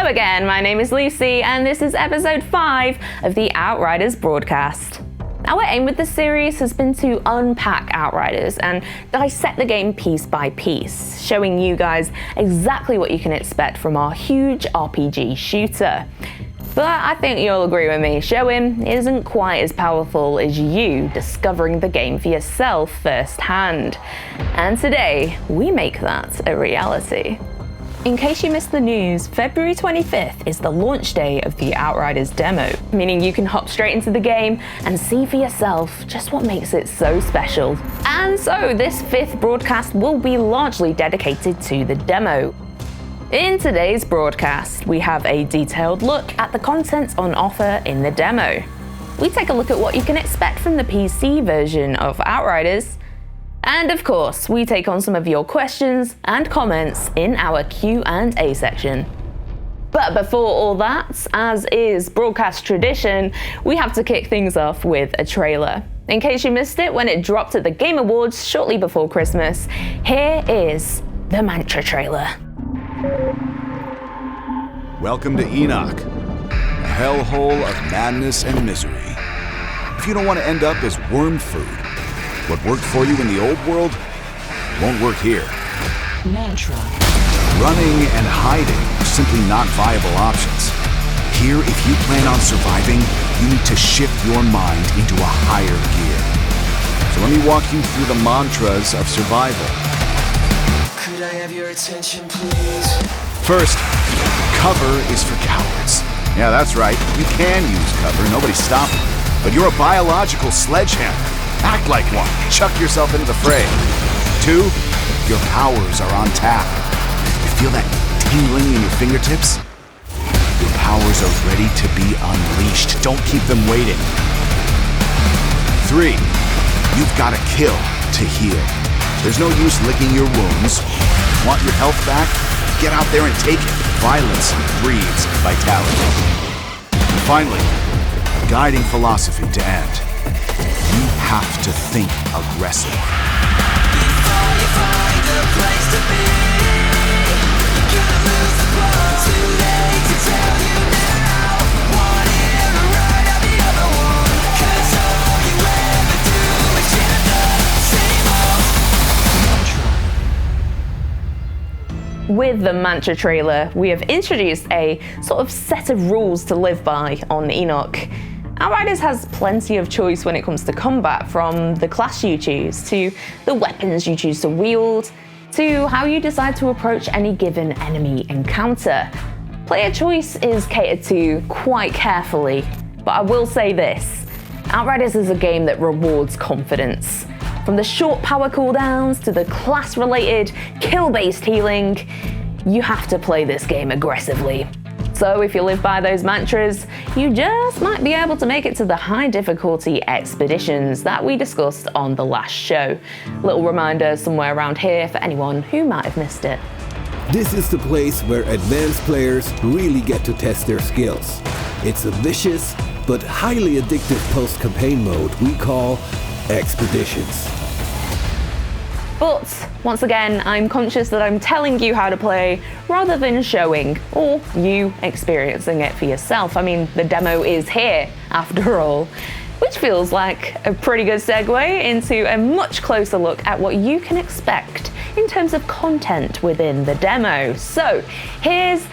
Hello again, my name is Lucy, and this is episode 5 of the Outriders Broadcast. Our aim with this series has been to unpack Outriders and dissect the game piece by piece, showing you guys exactly what you can expect from our huge RPG shooter. But I think you'll agree with me, showing isn't quite as powerful as you discovering the game for yourself firsthand. And today, we make that a reality. In case you missed the news, February 25th is the launch day of the Outriders demo, meaning you can hop straight into the game and see for yourself just what makes it so special. And so this 5th broadcast will be largely dedicated to the demo. In today's broadcast, we have a detailed look at the content on offer in the demo. We take a look at what you can expect from the PC version of Outriders. And of course, we take on some of your questions and comments in our Q&A section. But before all that, as is broadcast tradition, we have to kick things off with a trailer. In case you missed it when it dropped at the Game Awards shortly before Christmas, here is the Mantra trailer. Welcome to Enoch, a hellhole of madness and misery. If you don't want to end up as worm food, what worked for you in the old world won't work here. Mantra. Running and hiding are simply not viable options. Here, if you plan on surviving, you need to shift your mind into a higher gear. So let me walk you through the mantras of survival. Could I have your attention, please? First, cover is for cowards. Yeah, that's right. You can use cover, nobody's stopping. But you're a biological sledgehammer. Act like one. Chuck yourself into the fray. 2, your powers are on tap. You feel that tingling in your fingertips? Your powers are ready to be unleashed. Don't keep them waiting. 3, you've got to kill to heal. There's no use licking your wounds. Want your health back? Get out there and take it. Violence breeds vitality. And finally, a guiding philosophy to end. You have to think aggressive. Before you find a place to be, you're gonna lose the plot. Too late to tell you now. One ear right out the other one. 'Cause all you ever do is chant the same old mantra. With the Mantra trailer, we have introduced a sort of set of rules to live by on Enoch. Outriders has plenty of choice when it comes to combat, from the class you choose, to the weapons you choose to wield, to how you decide to approach any given enemy encounter. Player choice is catered to quite carefully, but I will say this, Outriders is a game that rewards confidence. From the short power cooldowns to the class-related, kill-based healing, you have to play this game aggressively. So if you live by those mantras, you just might be able to make it to the high difficulty expeditions that we discussed on the last show. Little reminder somewhere around here for anyone who might have missed it. This is the place where advanced players really get to test their skills. It's a vicious but highly addictive post-campaign mode we call Expeditions. But once again, I'm conscious that I'm telling you how to play rather than showing or you experiencing it for yourself. I mean, the demo is here after all, which feels like a pretty good segue into a much closer look at what you can expect in terms of content within the demo. So here's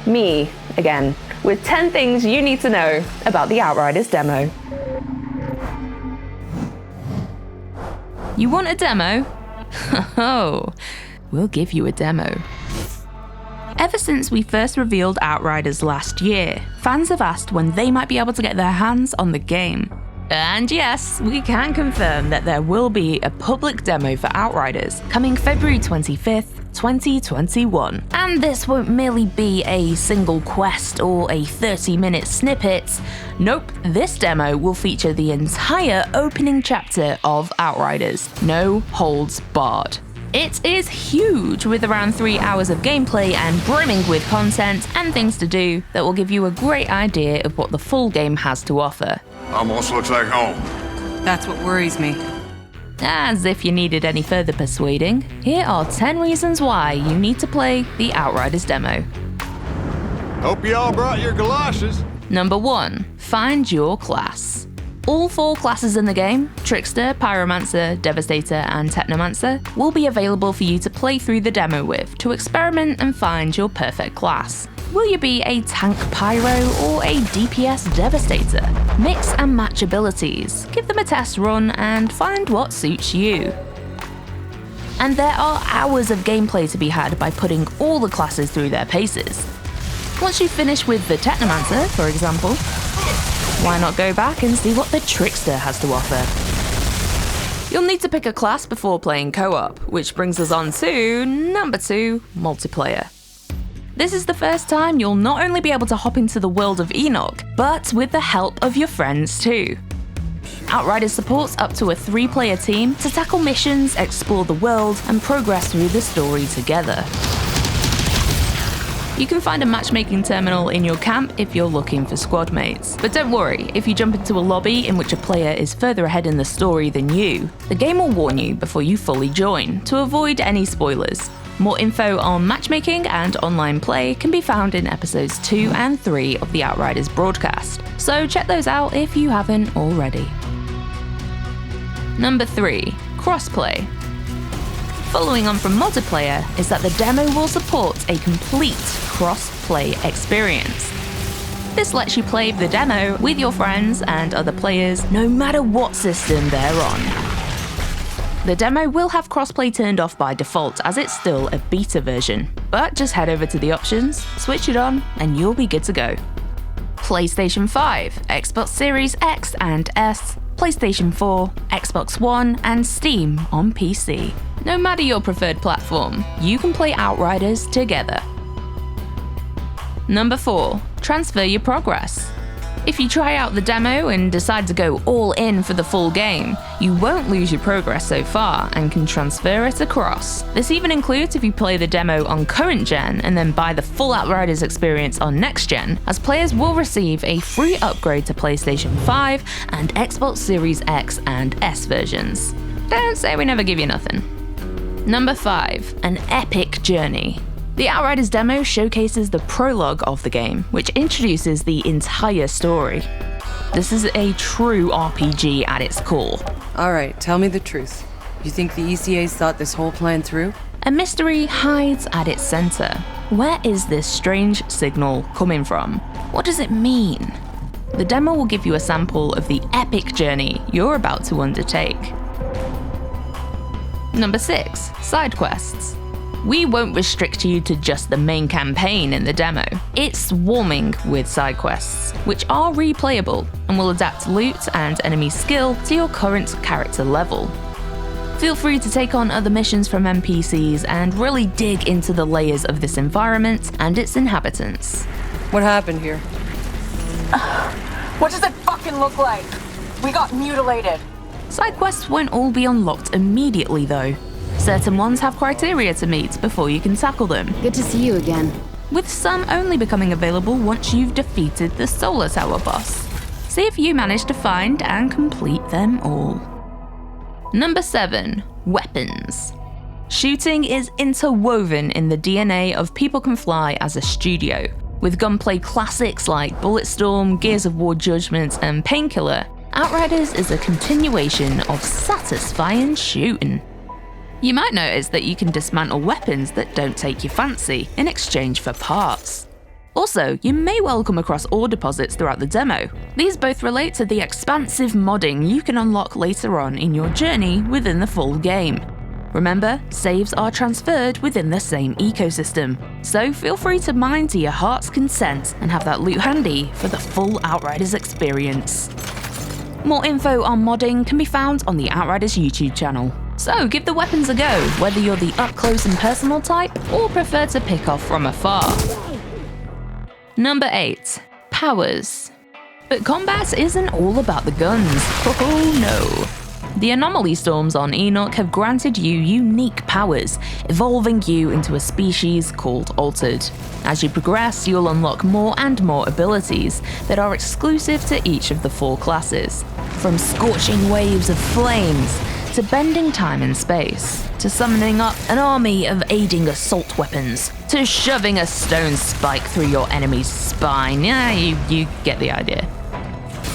me again with 10 things you need to know about the Outriders demo. You want a demo? Oh, we'll give you a demo. Ever since we first revealed Outriders last year, fans have asked when they might be able to get their hands on the game. And yes, we can confirm that there will be a public demo for Outriders coming February 25th, 2021. And this won't merely be a single quest or a 30-minute snippet. Nope, this demo will feature the entire opening chapter of Outriders, no holds barred. It is huge, with around 3 hours of gameplay and brimming with content and things to do that will give you a great idea of what the full game has to offer. Almost looks like home. That's what worries me. As if you needed any further persuading, here are 10 reasons why you need to play the Outriders demo. Hope you all brought your galoshes. Number 1. Find your class. All 4 classes in the game, Trickster, Pyromancer, Devastator, and Technomancer, will be available for you to play through the demo with to experiment and find your perfect class. Will you be a tank pyro or a DPS devastator? Mix and match abilities, give them a test run and find what suits you. And there are hours of gameplay to be had by putting all the classes through their paces. Once you finish with the Technomancer, for example, why not go back and see what the Trickster has to offer? You'll need to pick a class before playing co-op, which brings us on to number 2, multiplayer. This is the first time you'll not only be able to hop into the world of Enoch, but with the help of your friends too. Outriders supports up to a 3-player team to tackle missions, explore the world, and progress through the story together. You can find a matchmaking terminal in your camp if you're looking for squad mates. But don't worry, if you jump into a lobby in which a player is further ahead in the story than you, the game will warn you before you fully join, to avoid any spoilers. More info on matchmaking and online play can be found in episodes 2 and 3 of the Outriders broadcast, so check those out if you haven't already. Number 3. Crossplay. Following on from multiplayer is that the demo will support a complete cross-play experience. This lets you play the demo with your friends and other players no matter what system they're on. The demo will have crossplay turned off by default as it's still a beta version, but just head over to the options, switch it on, and you'll be good to go. PlayStation 5, Xbox Series X and S, PlayStation 4, Xbox One, and Steam on PC. No matter your preferred platform, you can play Outriders together. Number 4. Transfer your progress. If you try out the demo and decide to go all in for the full game, you won't lose your progress so far and can transfer it across. This even includes if you play the demo on current gen and then buy the full Outriders experience on next gen, as players will receive a free upgrade to PlayStation 5 and Xbox Series X and S versions. Don't say we never give you nothing. Number 5. An epic journey. The Outriders demo showcases the prologue of the game, which introduces the entire story. This is a true RPG at its core. Alright, tell me the truth. You think the ECAs thought this whole plan through? A mystery hides at its center. Where is this strange signal coming from? What does it mean? The demo will give you a sample of the epic journey you're about to undertake. Number 6. Side quests. We won't restrict you to just the main campaign in the demo. It's swarming with side quests, which are replayable and will adapt loot and enemy skill to your current character level. Feel free to take on other missions from NPCs and really dig into the layers of this environment and its inhabitants. What happened here? What does it fucking look like? We got mutilated. Side quests won't all be unlocked immediately though. Certain ones have criteria to meet before you can tackle them, Good to see you again. with some only becoming available once you've defeated the Solar Tower boss. See if you manage to find and complete them all. Number 7. Weapons. Shooting is interwoven in the DNA of People Can Fly as a studio, with gunplay classics like Bulletstorm, Gears of War Judgment, and Painkiller. Outriders is a continuation of satisfying shooting. You might notice that you can dismantle weapons that don't take your fancy in exchange for parts. Also, you may well come across ore deposits throughout the demo. These both relate to the expansive modding you can unlock later on in your journey within the full game. Remember, saves are transferred within the same ecosystem, so feel free to mine to your heart's content and have that loot handy for the full Outriders experience. More info on modding can be found on the Outriders YouTube channel. So give the weapons a go, whether you're the up-close and personal type or prefer to pick off from afar. Number 8. Powers. But combat isn't all about the guns. Oh no. The anomaly storms on Enoch have granted you unique powers, evolving you into a species called Altered. As you progress, you'll unlock more and more abilities that are exclusive to each of the 4 classes, from scorching waves of flames to bending time and space. to summoning up an army of aiding assault weapons, to shoving a stone spike through your enemy's spine. Yeah, you get the idea.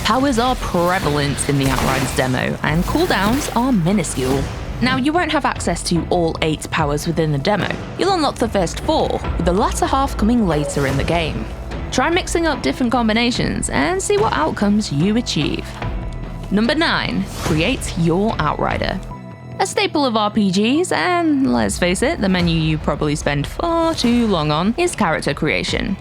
Powers are prevalent in the Outriders demo, and cooldowns are minuscule. Now, you won't have access to all 8 powers within the demo. You'll unlock the first 4, with the latter half coming later in the game. Try mixing up different combinations and see what outcomes you achieve. Number 9, create your Outrider. A staple of RPGs, and let's face it, the menu you probably spend far too long on, is character creation.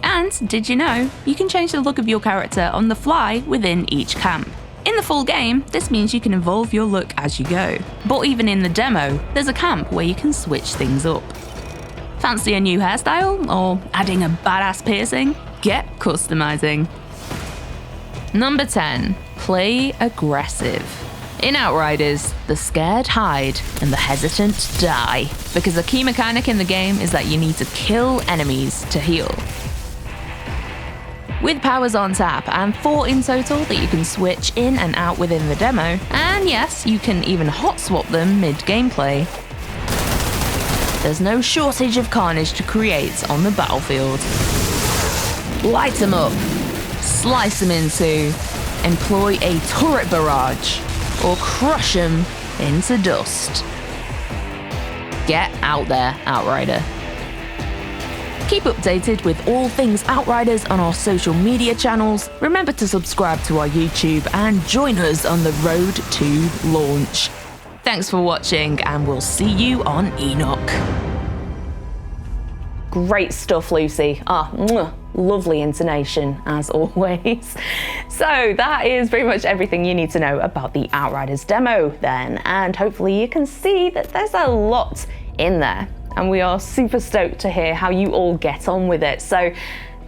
And did you know, you can change the look of your character on the fly within each camp. In the full game, this means you can evolve your look as you go. But even in the demo, there's a camp where you can switch things up. Fancy a new hairstyle or adding a badass piercing? Get customizing. Number 10, play aggressive. In Outriders, the scared hide and the hesitant die, because a key mechanic in the game is that you need to kill enemies to heal. With powers on tap and 4 in total that you can switch in and out within the demo, and yes, you can even hot swap them mid-gameplay, there's no shortage of carnage to create on the battlefield. Light them up, slice them in two, employ a turret barrage, or crush them into dust. Get out there, Outrider. Keep updated with all things Outriders on our social media channels. Remember to subscribe to our YouTube and join us on the road to launch. Thanks for watching, and we'll see you on Enoch. Great stuff, Lucy. Lovely intonation, as always. So that is pretty much everything you need to know about the Outriders demo then, and hopefully you can see that there's a lot in there. And we are super stoked to hear how you all get on with it. So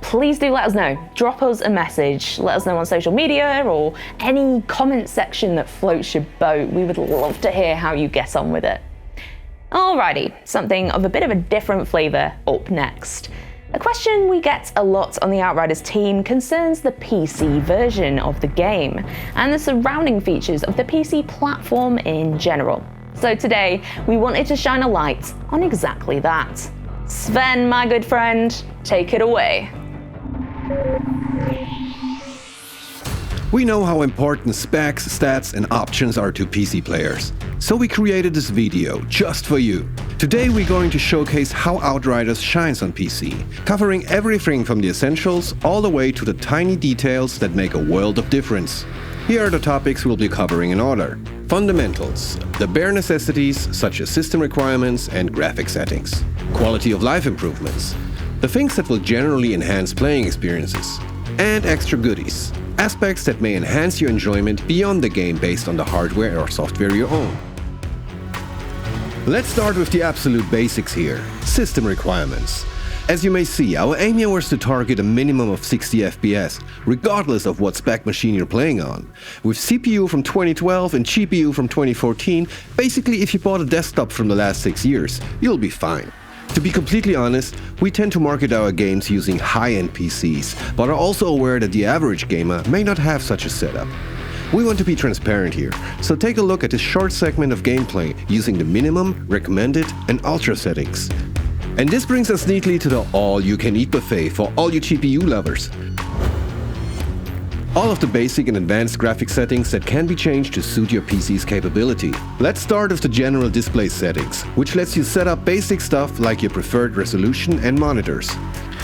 please do let us know. Drop us a message. Let us know on social media or any comment section that floats your boat. We would love to hear how you get on with it. Alrighty, something of a bit of a different flavour up next. A question we get a lot on the Outriders team concerns the PC version of the game and the surrounding features of the PC platform in general. So today, we wanted to shine a light on exactly that. Sven, my good friend, take it away. We know how important specs, stats, and options are to PC players. So we created this video just for you. Today we're going to showcase how Outriders shines on PC, covering everything from the essentials all the way to the tiny details that make a world of difference. Here are the topics we'll be covering in order. Fundamentals, the bare necessities such as system requirements and graphic settings. Quality of life improvements, the things that will generally enhance playing experiences. And extra goodies, aspects that may enhance your enjoyment beyond the game based on the hardware or software you own. Let's start with the absolute basics here, system requirements. As you may see, our aim here was to target a minimum of 60 FPS, regardless of what spec machine you're playing on. With CPU from 2012 and GPU from 2014, basically if you bought a desktop from the last 6 years, you'll be fine. To be completely honest, we tend to market our games using high-end PCs, but are also aware that the average gamer may not have such a setup. We want to be transparent here, so take a look at this short segment of gameplay using the minimum, recommended, and ultra settings. And this brings us neatly to the all-you-can-eat buffet for all you GPU lovers. All of the basic and advanced graphic settings that can be changed to suit your PC's capability. Let's start with the general display settings, which lets you set up basic stuff like your preferred resolution and monitors.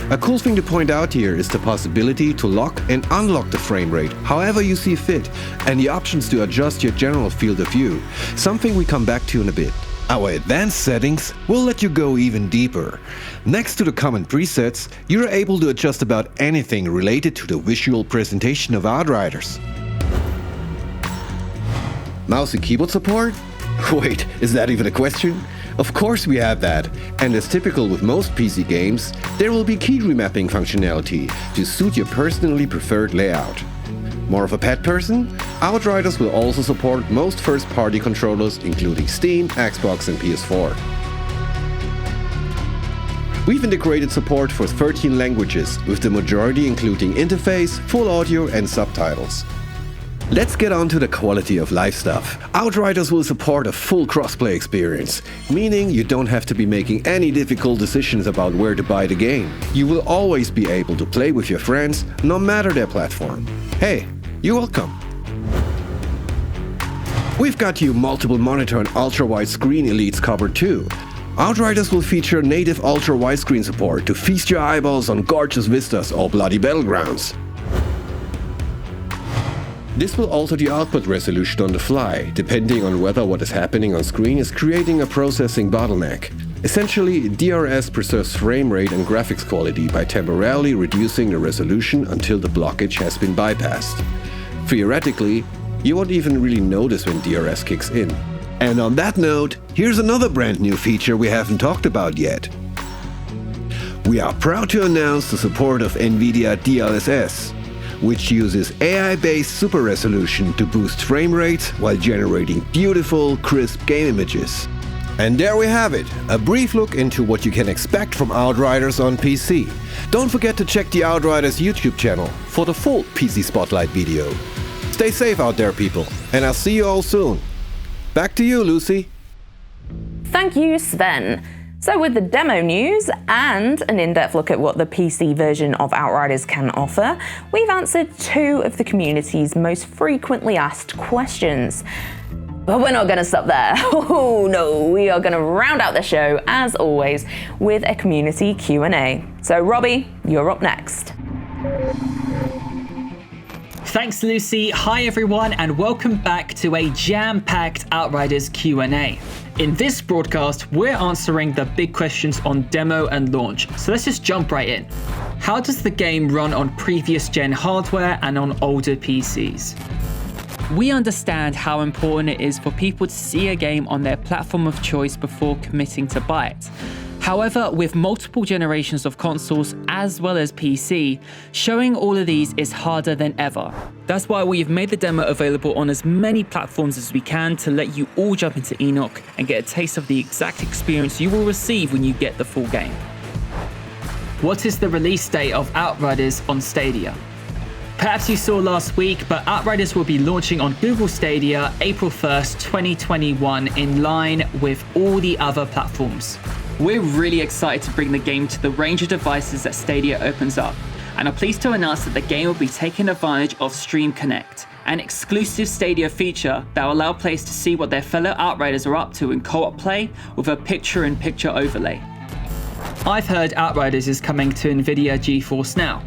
A cool thing to point out here is the possibility to lock and unlock the frame rate however you see fit, and the options to adjust your general field of view, something we come back to in a bit. Our advanced settings will let you go even deeper. Next to the common presets, you're able to adjust about anything related to the visual presentation of Outriders. Mouse and keyboard support? Wait, is that even a question? Of course we have that, and as typical with most PC games, there will be key remapping functionality to suit your personally preferred layout. More of a pet person? Outriders will also support most first-party controllers including Steam, Xbox and PS4. We've integrated support for 13 languages, with the majority including interface, full audio and subtitles. Let's get on to the quality of life stuff. Outriders will support a full crossplay experience, meaning you don't have to be making any difficult decisions about where to buy the game. You will always be able to play with your friends, no matter their platform. Hey, you're welcome. We've got you multiple monitor and ultra-wide screen elites covered too. Outriders will feature native ultra-widescreen support to feast your eyeballs on gorgeous vistas or bloody battlegrounds. This will alter the output resolution on the fly, depending on whether what is happening on screen is creating a processing bottleneck. Essentially, DRS preserves frame rate and graphics quality by temporarily reducing the resolution until the blockage has been bypassed. Theoretically, you won't even really notice when DRS kicks in. And on that note, here's another brand new feature we haven't talked about yet. We are proud to announce the support of NVIDIA DLSS, which uses AI-based super resolution to boost frame rates while generating beautiful, crisp game images. And there we have it, a brief look into what you can expect from Outriders on PC. Don't forget to check the Outriders YouTube channel for the full PC Spotlight video. Stay safe out there, people, and I'll see you all soon. Back to you, Lucy. Thank you, Sven. So with the demo news and an in-depth look at what the PC version of Outriders can offer, we've answered 2 of the community's most frequently asked questions. But we're not going to stop there. Oh no, we are going to round out the show, as always, with a community Q&A. So Robbie, you're up next. Thanks, Lucy. Hi, everyone, and welcome back to a jam-packed Outriders Q&A. In this broadcast, we're answering the big questions on demo and launch, so let's just jump right in. How does the game run on previous gen hardware and on older PCs? We understand how important it is for people to see a game on their platform of choice before committing to buy it. However, with multiple generations of consoles as well as PC, showing all of these is harder than ever. That's why we've made the demo available on as many platforms as we can to let you all jump into Enoch and get a taste of the exact experience you will receive when you get the full game. What is the release date of Outriders on Stadia? Perhaps you saw last week, but Outriders will be launching on Google Stadia April 1st, 2021 in line with all the other platforms. We're really excited to bring the game to the range of devices that Stadia opens up, and are pleased to announce that the game will be taking advantage of Stream Connect, an exclusive Stadia feature that will allow players to see what their fellow Outriders are up to in co-op play with a picture-in-picture overlay. I've heard Outriders is coming to Nvidia GeForce Now.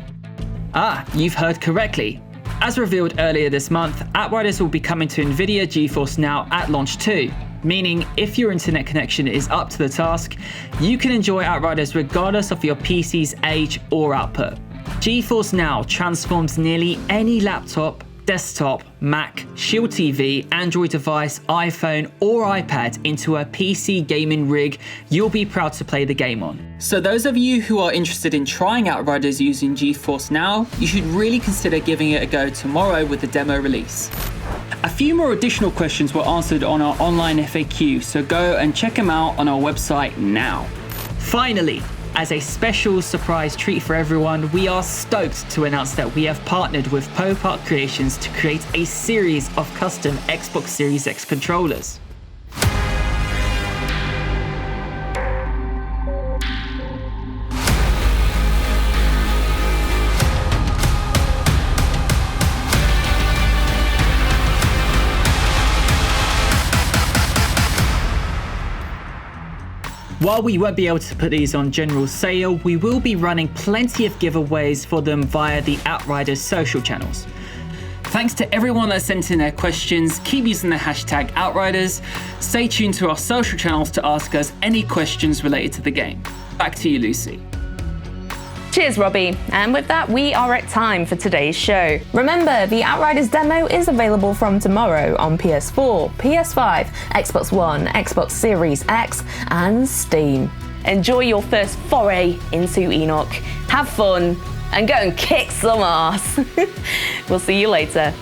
You've heard correctly. As revealed earlier this month, Outriders will be coming to Nvidia GeForce Now at launch too, meaning if your internet connection is up to the task, you can enjoy Outriders regardless of your PC's age or output. GeForce Now transforms nearly any laptop, desktop, Mac, Shield TV, Android device, iPhone or iPad into a PC gaming rig you'll be proud to play the game on. So those of you who are interested in trying Outriders using GeForce Now, you should really consider giving it a go tomorrow with the demo release. A few more additional questions were answered on our online FAQ, so go and check them out on our website now. Finally, as a special surprise treat for everyone, we are stoked to announce that we have partnered with Pop Art Creations to create a series of custom Xbox Series X controllers. While we won't be able to put these on general sale, we will be running plenty of giveaways for them via the Outriders social channels. Thanks to everyone that sent in their questions. Keep using the hashtag Outriders. Stay tuned to our social channels to ask us any questions related to the game. Back to you, Lucy. Cheers, Robbie. And with that, we are at time for today's show. Remember, the Outriders demo is available from tomorrow on PS4, PS5, Xbox One, Xbox Series X, and Steam. Enjoy your first foray into Enoch, have fun, and go and kick some ass. We'll see you later.